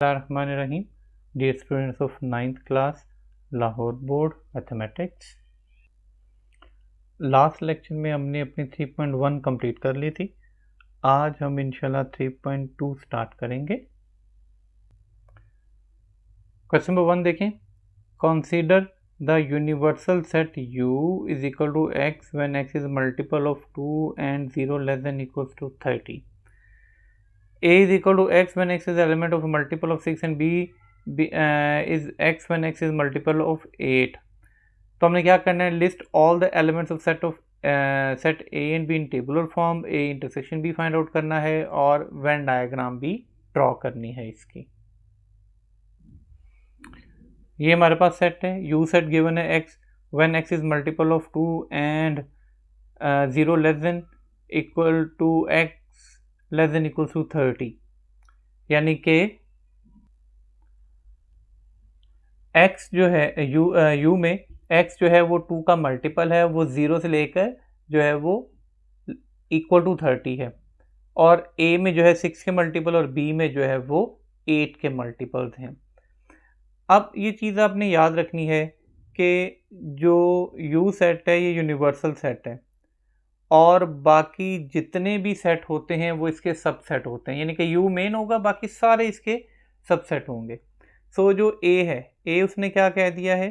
Bismillahirrahmanirrahim. Dear students of 9th class, Lahore Board Mathematics. Last lecture में हमने अपनी 3.1 complete कर ली थी. आज हम इंशाल्लाह 3.2 स्टार्ट करेंगे. क्वेश्चन नंबर 1 देखें. Consider the universal set U is equal to x when x is multiple of 2 and 0 less than equals to 30. A is equal to x when x is element of a multiple of 6 and B is x when x is multiple of 8. तो हमने क्या करना है, list all the elements of set A and B in tabular form, A intersection भी find out करना है और Venn diagram भी ड्रॉ करनी है इसकी. ये हमारे पास सेट है. U सेट गिवन है x when x is multiple of 2 and 0 less than equal to x less than equal to 30, यानी कि x जो है u में x जो है वो 2 का मल्टीपल है, वो 0 से लेकर जो है वो इक्वल टू 30 है, और a में जो है 6 के मल्टीपल और b में जो है वो 8 के मल्टीपल्स हैं. अब ये चीज़ आपने याद रखनी है कि जो u सेट है ये यूनिवर्सल सेट है और बाकी जितने भी सेट होते हैं वो इसके सबसेट होते हैं, यानी कि u मेन होगा, बाकी सारे इसके सबसेट होंगे. सो जो a है, a उसने क्या कह दिया है,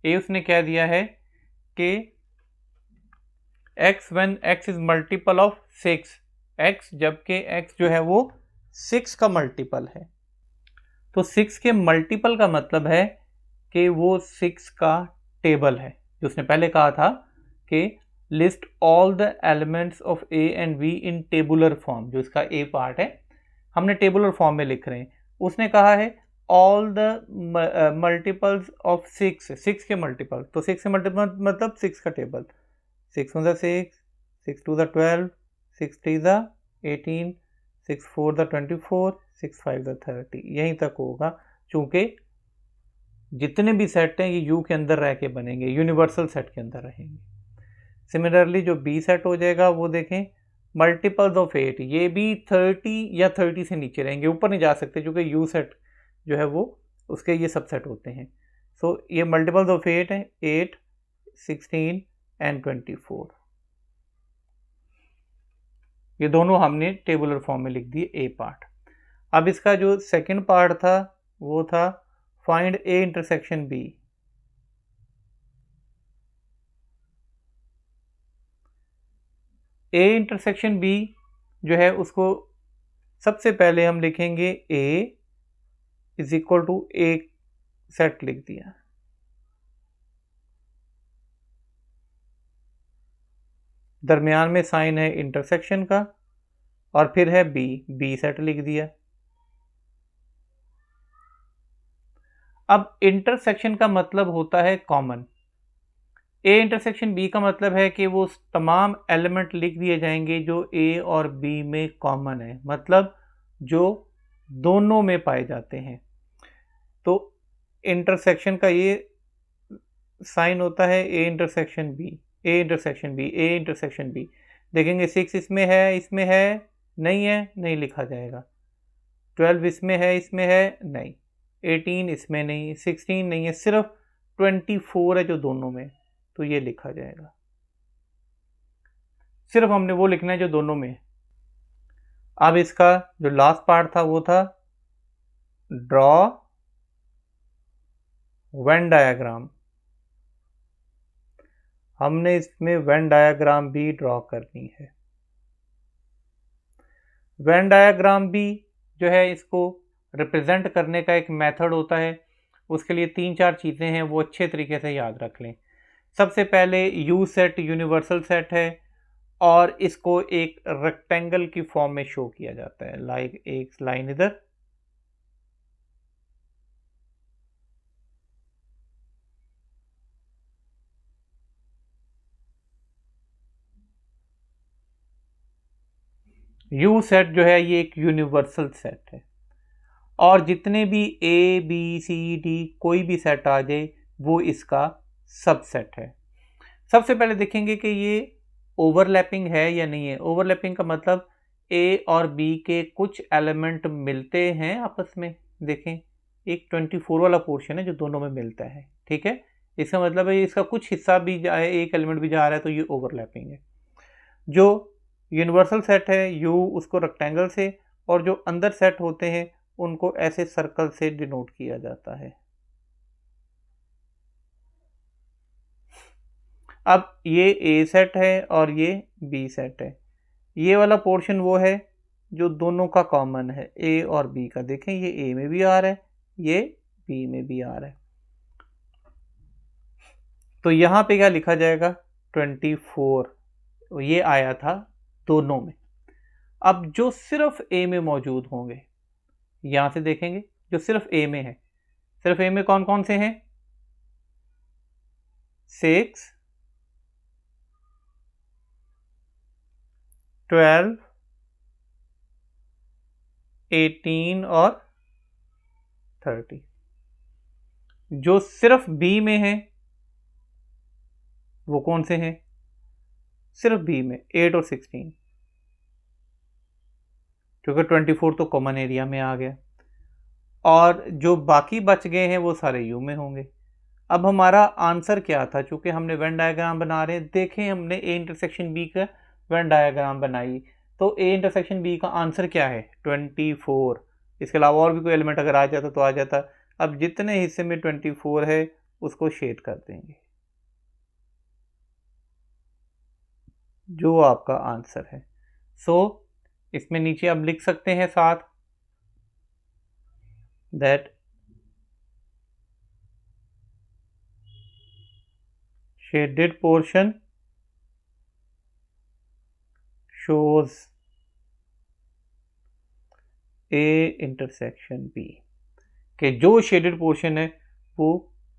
a उसने कह दिया है कि x when x is multiple of 6, x जबकि x जो है वो 6 का मल्टीपल है. तो 6 के मल्टीपल का मतलब है कि वो 6 का टेबल है. जो उसने पहले कहा था कि list all the elements of A and B in tabular form, जो इसका A पार्ट है हमने टेबुलर फॉर्म में लिख रहे हैं. उसने कहा है ऑल द मल्टीपल्स ऑफ 6 के मल्टीपल. तो 6 के मल्टीपल मतलब 6 का टेबल. 6 1 6, 6 2 12, 6 3 18, 6 4 24, 6 5 30. यहीं तक होगा, चूंकि जितने भी सेट हैं ये U के अंदर रह के बनेंगे, यूनिवर्सल सेट के अंदर रहेंगे. सिमिलरली जो B सेट हो जाएगा वो देखें मल्टीपल्स ऑफ 8, ये भी 30 या 30 से नीचे रहेंगे, ऊपर नहीं जा सकते क्योंकि U सेट जो है वो उसके ये सबसेट होते हैं. सो ये मल्टीपल्स ऑफ 8 है, 8, 16 एंड 24. ये दोनों हमने टेबुलर फॉर्म में लिख दिए A पार्ट. अब इसका जो सेकंड पार्ट था वो था find A intersection B. A intersection B जो है उसको सबसे पहले हम लिखेंगे A इज इक्वल टू एक सेट लिख दिया. दरमियान में साइन है इंटरसेक्शन का और फिर है B सेट लिख दिया. अब इंटरसेक्शन का मतलब होता है कॉमन. A इंटरसेक्शन B का मतलब है कि वो तमाम एलिमेंट लिख दिए जाएंगे जो A और B में कॉमन है, मतलब जो दोनों में पाए जाते हैं. तो इंटरसेक्शन का ये साइन होता है A intersection B, A intersection B, A intersection B. देखेंगे 6 इसमें है, नहीं है, नहीं लिखा जाएगा. 12 इसमें है, नहीं. 18 इसमें नहीं, 16 नहीं है, सिर्फ 24 है जो दोनों में, तो ये लिखा जाएगा. सिर्फ हमने वो लिखना है जो दोनों में. अब इसका जो लास्ट पार्ट था वो था ड्रॉ वेन डायग्राम. हमने इसमें वेन डायग्राम भी ड्रॉ करनी है. वेन डायग्राम भी जो है इसको रिप्रेजेंट करने का एक मेथड होता है. उसके लिए 3-4 चीज़ें हैं, वो अच्छे तरीके से याद रख लें. सबसे पहले U सेट यूनिवर्सल सेट है और इसको एक रेक्टेंगल की फॉर्म में शो किया जाता है, लाइक एक लाइन इधर, U सेट जो है ये एक यूनिवर्सल सेट है और जितने भी A B C D कोई भी सेट आ जाए वो इसका सबसेट है. सबसे पहले देखेंगे कि ये ओवरलैपिंग है या नहीं है. ओवरलैपिंग का मतलब ए और बी के कुछ एलिमेंट मिलते हैं आपस में, देखें एक 24 वाला पोर्शन है जो दोनों में मिलता है, ठीक है। इसका मतलब है इसका कुछ हिस्सा भी जाए, एक एलिमेंट भी जा रहा है तो ये ओवरलैपिंग है। जो यूनिवर्सल सेट है यू, उसको रेक्टेंगल से, और जो अंदर सेट होते हैं उनको ऐसे सर्कल से डिनोट किया जाता है। अब ये ए सेट है और ये बी सेट है। ये वाला पोर्शन वो है जो दोनों का कॉमन है, ए और बी का। देखें ये ए में भी आ रहा है, ये बी में भी आ रहा है। तो यहां पे क्या लिखा जाएगा, 24, ये आया था दोनों में। अब जो सिर्फ ए में मौजूद होंगे, यहां से देखेंगे जो सिर्फ ए में है, सिर्फ ए में कौन कौन से हैं, 6, 12, 18 और 30। जो सिर्फ बी में है वो कौन से हैं, सिर्फ बी में 8 और 16, क्योंकि 24 तो कॉमन एरिया में आ गया। और जो बाकी बच गए हैं वो सारे यू में होंगे। अब हमारा आंसर क्या था, चूंकि हमने वेन डायग्राम बना रहे हैं, देखें हमने ए इंटरसेक्शन बी का वेन डायग्राम बनाई, तो ए इंटरसेक्शन बी का आंसर क्या है, 24। इसके अलावा और भी कोई एलिमेंट अगर आ जाता तो आ जाता। अब जितने हिस्से में 24 है उसको शेड कर देंगे, जो आपका आंसर है। सो इसमें नीचे अब लिख सकते हैं साथ, that shaded portion shows A intersection B, कि जो शेडेड पोर्शन है वो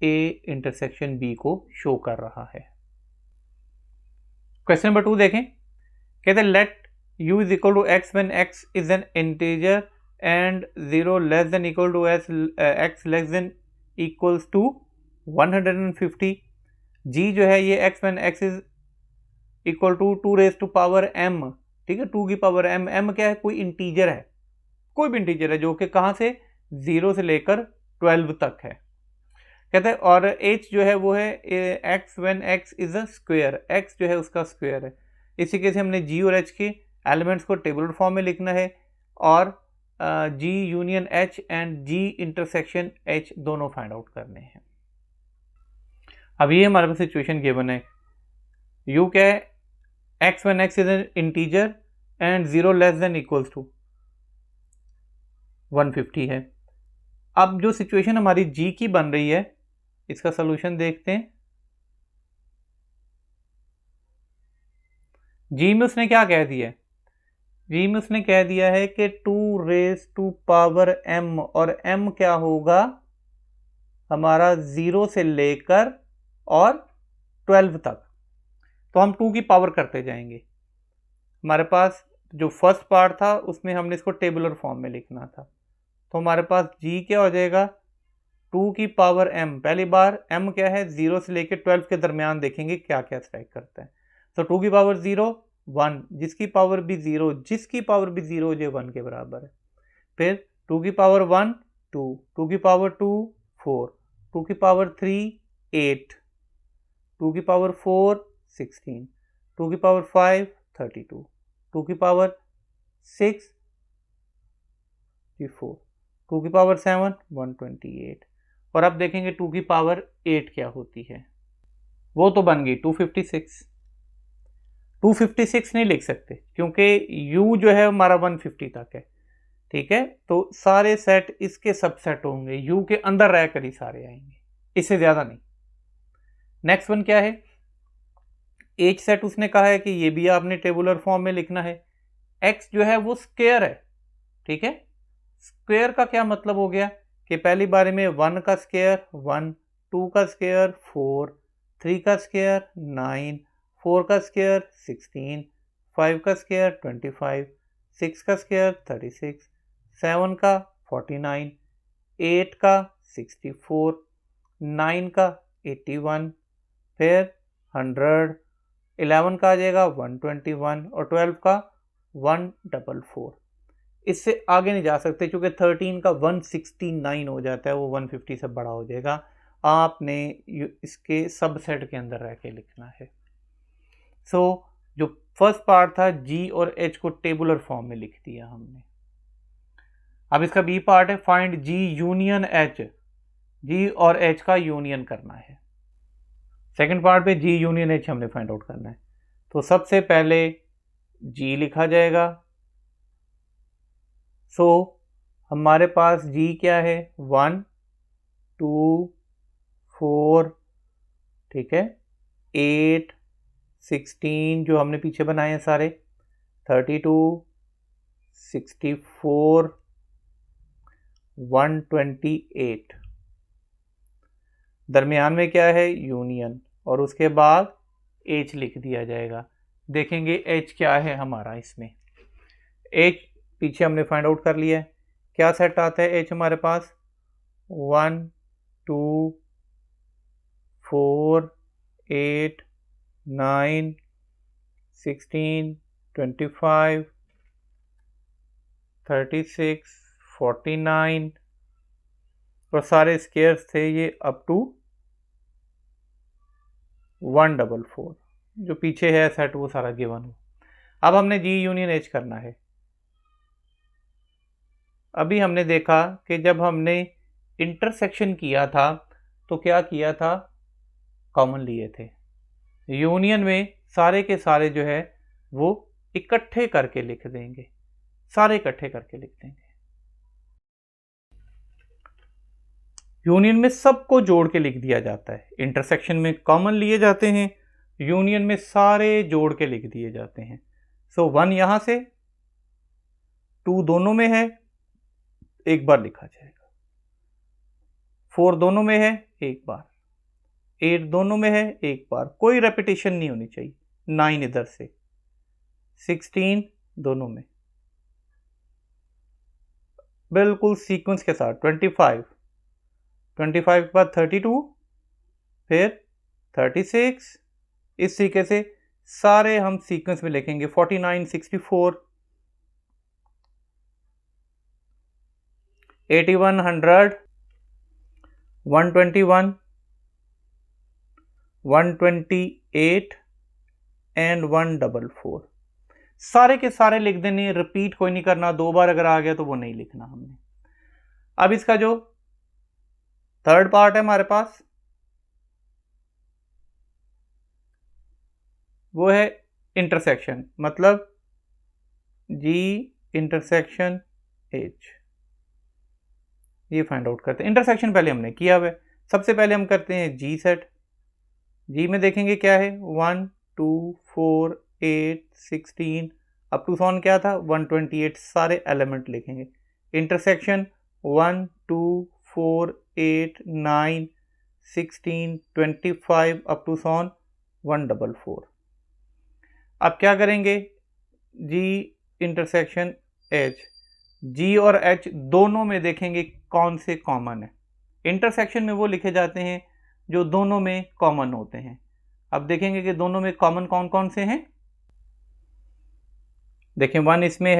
A इंटरसेक्शन B को शो कर रहा है। क्वेश्चन नंबर 2 देखें, कहते हैं let u is equal to x when x is an integer and 0 less than equal to x less than equals to 150। g जो है ये x when x is equal to 2 raise to power m, ठीक है, 2 की power m। m क्या है, कोई integer है, कोई भी इंटीजर है जो कि कहां से 0 से लेकर 12 तक है, कहते हैं। और h जो है वो है x when x is a square, x जो है उसका स्क्वायर है। इसी के से हमने g और h के एलिमेंट्स को टेबुलर फॉर्म में लिखना है, और g union h and g intersection h दोनों फाइंड आउट करने हैं। अब ये हमारे पास सिचुएशन गिवन है, u क्या है, x when x is an integer and 0 less than equals to 150 है। अब जो सिचुएशन हमारी g की बन रही है, इसका सॉल्यूशन देखते हैं। g में उसने क्या कह दिया है, g में उसने कह दिया है कि 2 रेज टू पावर m, और m क्या होगा हमारा 0 से लेकर और 12 तक। तो हम 2 की पावर करते जाएंगे। हमारे पास जो फर्स्ट पार्ट था उसमें हमने इसको टेबुलर फॉर्म में लिखना था, तो हमारे पास g क्या हो जाएगा, 2 की पावर m। पहली बार m क्या है, 0 से लेकर 12 के दरमियान देखेंगे क्या क्या स्ट्राइक करता है। तो 2 की पावर 0 1, जिसकी पावर भी 0, जिसकी पावर भी 0 जो 1 के बराबर है। फिर 2 की पावर 1 2, 2 की पावर 2 4, 2 की पावर 3 8, 2 की पावर 4 16, 2 की पावर 5 32, 2 की पावर 6 4, 2 की पावर 7 128। और अब देखेंगे 2 की पावर 8 क्या होती है, वो तो बन गई 256। 256 नहीं लिख सकते क्योंकि u जो है हमारा 150 तक है, ठीक है। तो सारे सेट इसके सबसेट होंगे, u के अंदर रहकर ही सारे आएंगे, इससे ज्यादा नहीं। नेक्स्ट वन क्या है, h सेट उसने कहा है कि ये भी आपने टेबुलर फॉर्म में लिखना है। x जो है वो स्क्वायर है, ठीक है। स्क्वायर का क्या मतलब हो गया कि पहली बारे में 1 का स्क्वायर 1, 2 का स्क्वायर 4, 3 का स्क्वायर 9, 4 का स्क्वायर 16, 5 का स्क्वायर 25, 6 का स्क्वायर 36, 7 का 49, 8 का 64, 9 का 81, फिर 100, 11 का आ जाएगा 121 और 12 का 144। इससे आगे नहीं जा सकते क्योंकि 13 का 169 हो जाता है, वो 150 से बड़ा हो जाएगा। आपने इसके सबसेट के अंदर रह के लिखना है। सो जो फर्स्ट पार्ट था जी और एच को टेबुलर फॉर्म में लिख दिया हमने। अब इसका बी पार्ट है फाइंड जी यूनियन एच, जी और एच का यूनियन करना है। सेकंड पार्ट पे जी यूनियन एच हमने फाइंड आउट करना है। तो सबसे पहले जी लिखा जाएगा। सो हमारे पास जी क्या है, 1 2 4, ठीक है, 8 16 जो हमने पीछे बनाए हैं सारे, 32 64 128। दरमियान में क्या है, यूनियन, और उसके बाद एच लिख दिया जाएगा। देखेंगे एच क्या है हमारा इसमें। एच पीछे हमने फाइंड आउट कर लिया है। क्या सेट आता है एच हमारे पास, 1 2 4 8 9 16 25 36 49, और सारे स्केयर्स थे ये अप टू 144। जो पीछे है सेट वो सारा गिवन हो। अब हमने जी यूनियन एच करना है। अभी हमने देखा कि जब हमने इंटरसेक्शन किया था तो क्या किया था, कॉमन लिए थे। यूनियन में सारे के सारे जो है वो इकट्ठे करके लिख देंगे, सारे इकट्ठे करके लिख देंगे। यूनियन में सबको जोड़ के लिख दिया जाता है। इंटरसेक्शन में कॉमन लिए जाते हैं, यूनियन में सारे जोड़ के लिख दिए जाते हैं। सो 1 यहां से, 2 दोनों में है, एक बार लिखा जाएगा। 4 दोनों में है, एक बार। 8 दोनों में है, एक बार, कोई रेपिटेशन नहीं होनी चाहिए। 9 इधर से, 16 दोनों में, बिल्कुल सीक्वेंस के साथ। 25 के बाद 32, फिर 36, इस तरीके से सारे हम सीक्वेंस में लिखेंगे। 49 64 81 100 121 128 एंड 144, सारे के सारे लिख देने, रिपीट कोई नहीं करना। 2 बार अगर आ गया तो वो नहीं लिखना हमने। अब इसका जो थर्ड पार्ट है हमारे पास वो है इंटरसेक्शन, मतलब जी इंटरसेक्शन एच, ये फाइंड आउट करते हैं। इंटरसेक्शन पहले हमने किया हुआ है। सबसे पहले हम करते हैं जी सेट। जी में देखेंगे क्या है, 1 2 4 8 16 अप टू सॉन क्या था, 128, सारे एलिमेंट लिखेंगे। Intersection 1 2 4 8 9 16 25 up to so on 144। अब क्या करेंगे, जी इंटरसेक्शन एच, जी और एच दोनों में देखेंगे कौन से कॉमन है। इंटरसेक्शन में वो लिखे जाते हैं जो दोनों में कॉमन होते हैं। अब देखेंगे कि दोनों में कॉमन कौन कौन से हैं। देखें 1 इसमें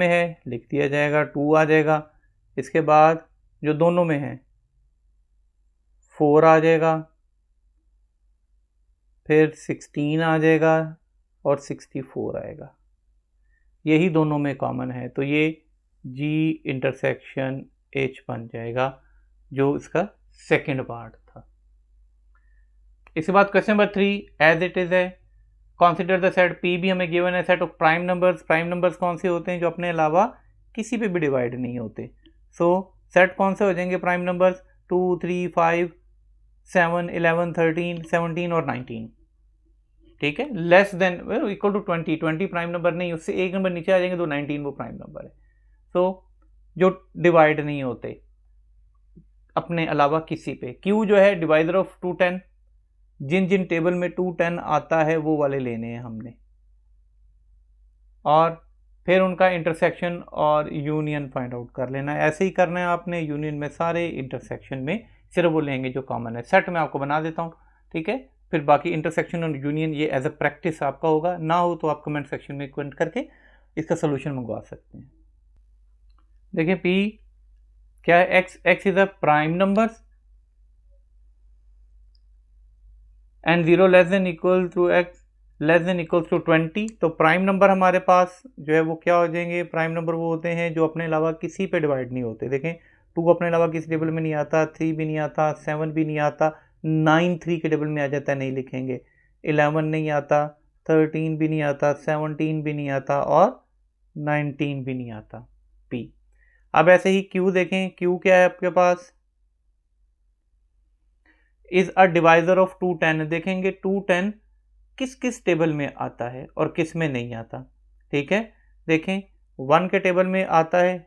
है, लिख दिया जाएगा। 2 आ जाएगा, इसके बाद जो दोनों में है 4 आ जाएगा, फिर 16 आ जाएगा और 64 आएगा। यही दोनों में कॉमन है, तो ये जी इंटरसेक्शन एच बन जाएगा, जो इसका सेकंड पार्ट था। इसके बाद question number 3 as it is है, कंसीडर द सेट पी भी हमें गिवन है, set of prime numbers. Prime numbers कौन से होते हैं, जो अपने अलावा किसी पे भी डिवाइड नहीं होते। सो सेट कौन से हो जाएंगे प्राइम नंबर्स, 2 3 5 7 11 13 17 और 19, ठीक है। Less than equal to 20 prime number नहीं, उससे एक नंबर नीचे आ जाएंगे तो 19 वो प्राइम नंबर है। सो जो डिवाइड नहीं होते अपने अलावा किसी पे। क्यू जो है डिवाइडर ऑफ 210, जिन जिन टेबल में 210 आता है वो वाले लेने हैं हमने, और फिर उनका इंटरसेक्शन और यूनियन फाइंड आउट कर लेना है। ऐसे ही करना है आपने, यूनियन में सारे, इंटरसेक्शन में सिर्फ वो लेंगे जो कॉमन है। सेट मैं आपको बना देता हूँ, ठीक है। फिर बाकी इंटरसेक्शन और यूनियन ये एज अ प्रैक्टिस आपका होगा, ना हो तो आप कमेंट सेक्शन में कमेंट करके इसका सोल्यूशन मंगवा सकते हैं। देखिए P क्या है, x is a prime number and 0 less than equal to x less than equal to 20। तो प्राइम नंबर हमारे पास जो है वो क्या हो जाएंगे, प्राइम नंबर वो होते हैं जो अपने अलावा किसी पे डिवाइड नहीं होते। देखें 2 अपने अलावा किसी टेबल में नहीं आता, 3 भी नहीं आता, 7 भी नहीं आता, 9 3 के टेबल में आ जाता है, नहीं लिखेंगे। 11 नहीं आता, 13 भी नहीं आता, 17 भी नहीं आता और 19 भी नहीं आता P। अब ऐसे ही Q देखें, Q क्या है आपके पास, इज अ डिवाइजर ऑफ 210। देखेंगे 210 किस किस टेबल में आता है और किस में नहीं आता। ठीक है, देखें 1 के टेबल में आता है,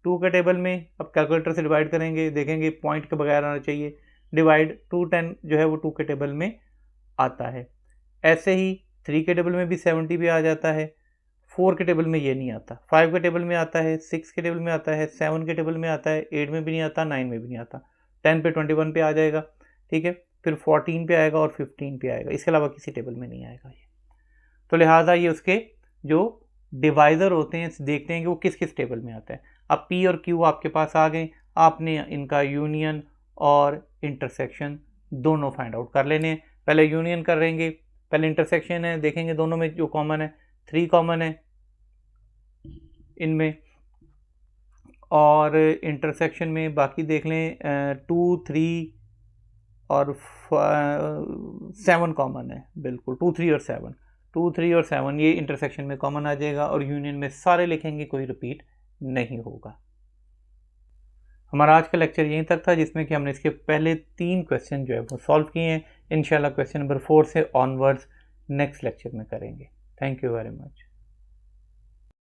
2 के टेबल में, अब कैलकुलेटर से डिवाइड करेंगे, देखेंगे पॉइंट के बगैर आना चाहिए, डिवाइड 210 जो है वो 2 के टेबल में आता है। ऐसे ही 3 के टेबल में भी 70 भी आ जाता है, 4 के टेबल में ये नहीं आता, 5 के टेबल में आता है, 6 के टेबल में आता है, 7 के टेबल में आता है, 8 में भी नहीं आता, 9 में भी नहीं आता, 10 पे 21 पे आ जाएगा। ठीक है, फिर 14 पे आएगा और 15 पे आएगा, इसके अलावा किसी टेबल में नहीं आएगा ये। तो लिहाजा ये उसके जो डिवाइजर होते हैं देखते हैं कि वो किस किस टेबल में आता है। अब P और Q आपके पास आ गए, आपने इनका यूनियन और इंटरसेक्शन दोनों फाइंड आउट कर लेने हैं। पहले यूनियन करेंगे, पहले इंटरसेक्शन है, देखेंगे दोनों में जो कॉमन है 3 कॉमन है इनमें, और इंटरसेक्शन में बाकी देख लें 2 3 और 7 कॉमन है, बिल्कुल 2 3 और 7, 2 3 और 7 ये इंटरसेक्शन में कॉमन आ जाएगा, और यूनियन में सारे लिखेंगे, कोई रिपीट नहीं होगा। हमारा आज का लेक्चर यहीं तक था, जिसमें कि हमने इसके पहले 3 क्वेश्चन जो है वो सॉल्व किए हैं। इंशाल्लाह क्वेश्चन नंबर 4 से ऑनवर्ड्स नेक्स्ट लेक्चर में करेंगे। Thank you very much.